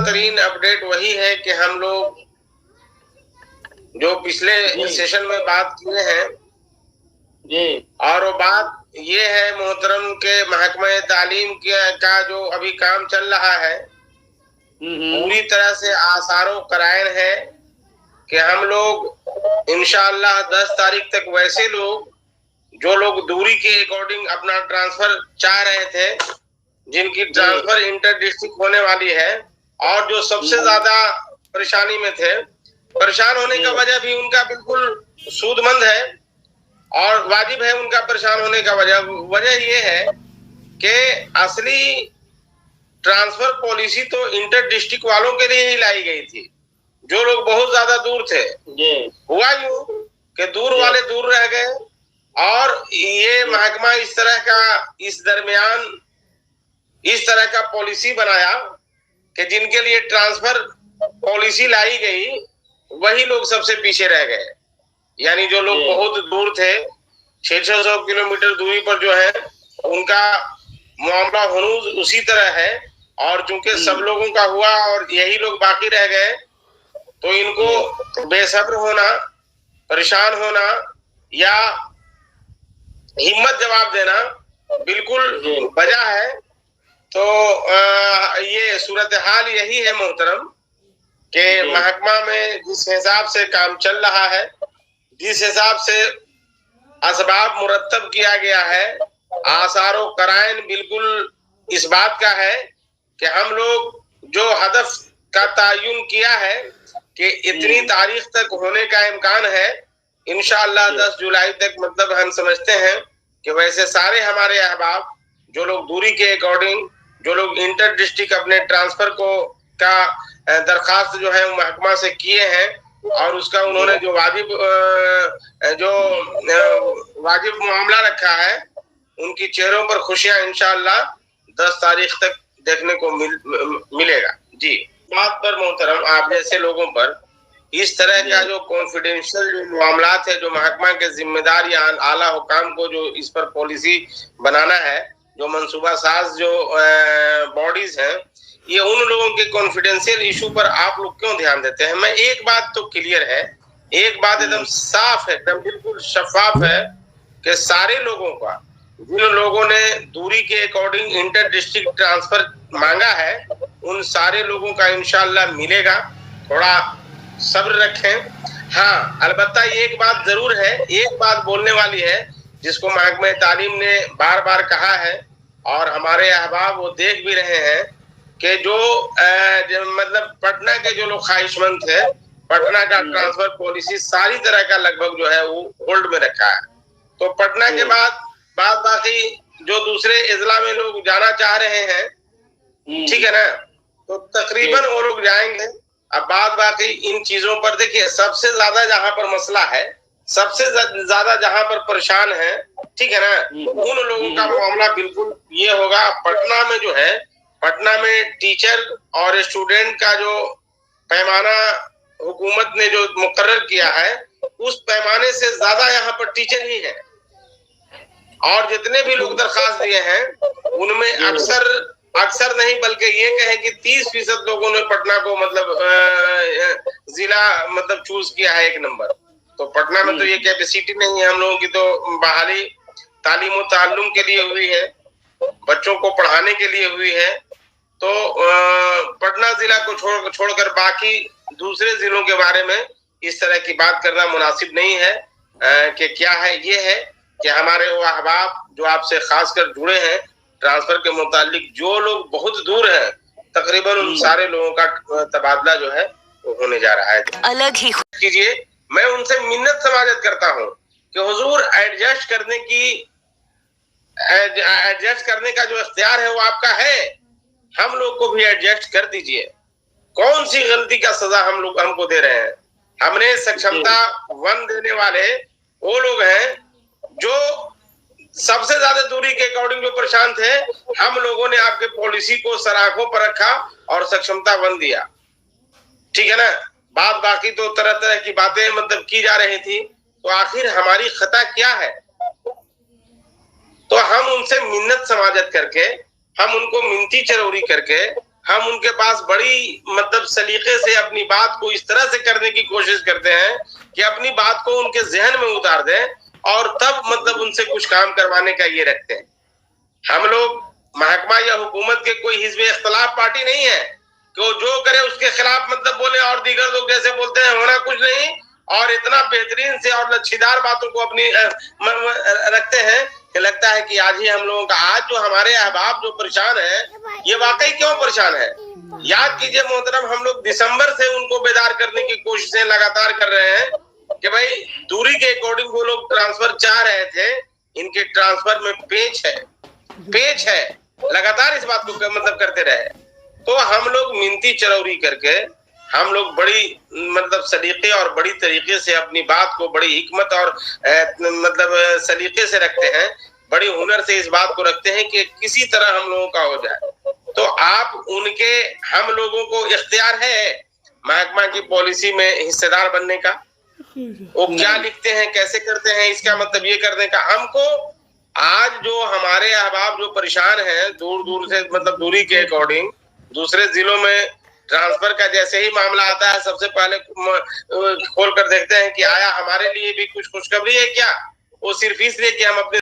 तरीन अपडेट वही है कि हम लोग जो पिछले सेशन में बात किए हैं जी, और वो बात ये है मोहतरम के महकमा तालीम का जो अभी काम चल रहा है पूरी तरह से आसारों करायन है कि हम लोग इंशाअल्लाह 10 तारीख तक वैसे लोग जो लोग दूरी के अकॉर्डिंग अपना ट्रांसफर चाह रहे थे, जिनकी ट्रांसफर इंटर डिस्ट्रिक्ट होने वाली है और जो सबसे ज्यादा परेशानी में थे, परेशान होने का वजह भी उनका बिल्कुल सूदमंद है और वाजिब है उनका परेशान होने का वजह ये है कि असली ट्रांसफर पॉलिसी तो इंटर डिस्ट्रिक्ट वालों के लिए ही लाई गई थी, जो लोग बहुत ज्यादा दूर थे। हुआ यूं कि दूर वाले दूर रह गए और ये महकमा इस तरह का इस दरमियान इस तरह का पॉलिसी बनाया कि जिनके लिए ट्रांसफर पॉलिसी लाई गई वही लोग सबसे पीछे रह गए। यानी जो लोग बहुत दूर थे, 600 किलोमीटर दूरी पर जो है उनका मामला हनूज उसी तरह है और चूंकि सब लोगों का हुआ और यही लोग बाकी रह गए तो इनको बेसब्र होना, परेशान होना या हिम्मत जवाब देना बिल्कुल वजह है। तो ये सूरत हाल यही है मोहतरम कि महकमा में जिस हिसाब से काम चल रहा है, जिस हिसाब से असबाब मुरत्तब किया गया है, आसारो करायन बिल्कुल इस बात का है कि हम लोग जो हदफ का तयन किया है कि इतनी तारीख तक होने का इम्कान है, इंशाअल्लाह 10 जुलाई तक मतलब हम समझते हैं कि वैसे सारे हमारे अहबाब जो लोग दूरी के अकॉर्डिंग जो लोग इंटर डिस्ट्रिक्ट अपने ट्रांसफर को का दरखास्त जो है महकमा से किए हैं और उसका उन्होंने जो वाजिब मामला रखा है, उनकी चेहरों पर खुशियां इंशाअल्लाह 10 तारीख तक देखने को मिलेगा। जी, बात पर मोहतरम आप जैसे लोगों पर इस तरह का जो कॉन्फिडेंशियल जो मामला है, जो महकमा के जिम्मेदार या आला हुकाम को जो इस पर पॉलिसी बनाना है, जो मंसूबा साज जो बॉडीज हैं, ये उन लोगों के कॉन्फिडेंशियल इशू पर आप लोग क्यों ध्यान देते हैं? मैं एक बात तो क्लियर है, एक बात एकदम साफ है, एकदम बिल्कुल शफाफ है कि सारे लोगों का जिन लोगों ने दूरी के अकॉर्डिंग इंटर डिस्ट्रिक्ट ट्रांसफर मांगा है उन सारे लोगों का इंशाअल्लाह मिलेगा। थोड़ा सब्र रखें। हाँ, अलबत्ता एक बात जरूर है, एक बात बोलने वाली है जिसको महकमा तालीम ने बार बार कहा है और हमारे अहबाब वो देख भी रहे हैं कि जो मतलब पटना के जो लोग ख्वाहिशमंद थे, पटना का ट्रांसफर पॉलिसी सारी तरह का लगभग जो है वो होल्ड में रखा है। तो पटना के बाद बाकी जो दूसरे इजला में लोग जाना चाह रहे हैं, ठीक है ना, तो तकरीबन वो लोग जाएंगे। अब बाकी इन चीजों पर देखिए, सबसे ज्यादा जहां पर मसला है, सबसे ज्यादा जहां पर परेशान है, ठीक है ना, उन लोगों का मामला बिल्कुल ये होगा। पटना में जो है, पटना में टीचर और स्टूडेंट का जो पैमाना हुकूमत ने जो मुकर्रर किया है, उस पैमाने से ज्यादा यहाँ पर टीचर ही है और जितने भी लोग दरखास्त दिए हैं उनमें अक्सर नहीं बल्कि ये कहें कि 30% लोगों ने पटना को मतलब जिला मतलब चूज किया है 1 नंबर। तो पटना में तो ये कैपेसिटी नहीं है हम लोगों की, तो बहाली तालीम और ताल्लुम के लिए हुई है, बच्चों को पढ़ाने के लिए हुई है। तो पटना जिला को छोड़कर बाकी दूसरे जिलों के बारे में इस तरह की बात करना मुनासिब नहीं है। कि क्या है, ये है कि हमारे वो अहबाब जो आपसे खासकर जुड़े हैं ट्रांसफर के मुतालिक, जो लोग बहुत दूर हैं, तकरीबन उन सारे लोगों का तबादला जो है वो होने जा रहा है। अलग ही कीजिए, मैं उनसे मिन्नत समाजत करता हूँ कि हुजूर एडजस्ट करने का जो इख्तियार है वो आपका है, हम लोग को भी एडजस्ट कर दीजिए। कौन सी गलती का सजा हमको दे रहे हैं? हमने सक्षमता 1 देने वाले वो लोग हैं जो सबसे ज्यादा दूरी के अकॉर्डिंग जो परेशान थे, हम लोगों ने आपके पॉलिसी को सराखों पर रखा और सक्षमता 1 दिया, ठीक है ना। बाकी तो तरह तरह की बातें मतलब की जा रही थी, तो आखिर हमारी खता क्या है? तो हम उनसे मिन्नत समाजत करके, हम उनको मिन्नती चरौरी करके हम उनके पास बड़ी मतलब सलीके से अपनी बात को इस तरह से करने की कोशिश करते हैं कि अपनी बात को उनके जहन में उतार दें और तब मतलब उनसे कुछ काम करवाने का ये रखते हैं। हम लोग महकमा या हुकूमत के कोई हिज़्ब इख्तिलाफ पार्टी नहीं है कि वो जो करे उसके खिलाफ मतलब बोले और दीगर लोग जैसे बोलते हैं होना कुछ नहीं, और इतना बेहतरीन से और लच्छीदार बातों को अपनी रखते हैं कि लगता है कि आज ही हम लोगों का, आज जो हमारे अहबाब जो परेशान है, ये वाकई क्यों परेशान है। याद कीजिए मोहतरम, हम लोग दिसंबर से उनको बेदार करने की कोशिशें लगातार कर रहे हैं कि भाई दूरी के अकॉर्डिंग वो लोग ट्रांसफर चाह रहे थे, इनके ट्रांसफर में पेच है, लगातार इस बात को मतलब करते रहे। तो हम लोग मिनती चरौरी करके हम लोग बड़ी मतलब सलीके और बड़ी तरीके से अपनी बात को बड़ी हिकमत और मतलब सलीके से रखते हैं, बड़ी हुनर से इस बात को रखते हैं कि किसी तरह हम लोगों का हो जाए। तो आप उनके, हम लोगों को इख्तियार है महकमा की पॉलिसी में हिस्सेदार बनने का, वो क्या लिखते हैं कैसे करते हैं इसका मतलब ये करने का। हमको आज जो हमारे अहबाब जो परेशान हैं दूर दूर से, मतलब दूरी के अकॉर्डिंग दूसरे जिलों में ट्रांसफर का जैसे ही मामला आता है सबसे पहले खोल कर देखते हैं कि आया हमारे लिए भी कुछ खुशखबरी है क्या। वो सिर्फ इसलिए कि हम अपने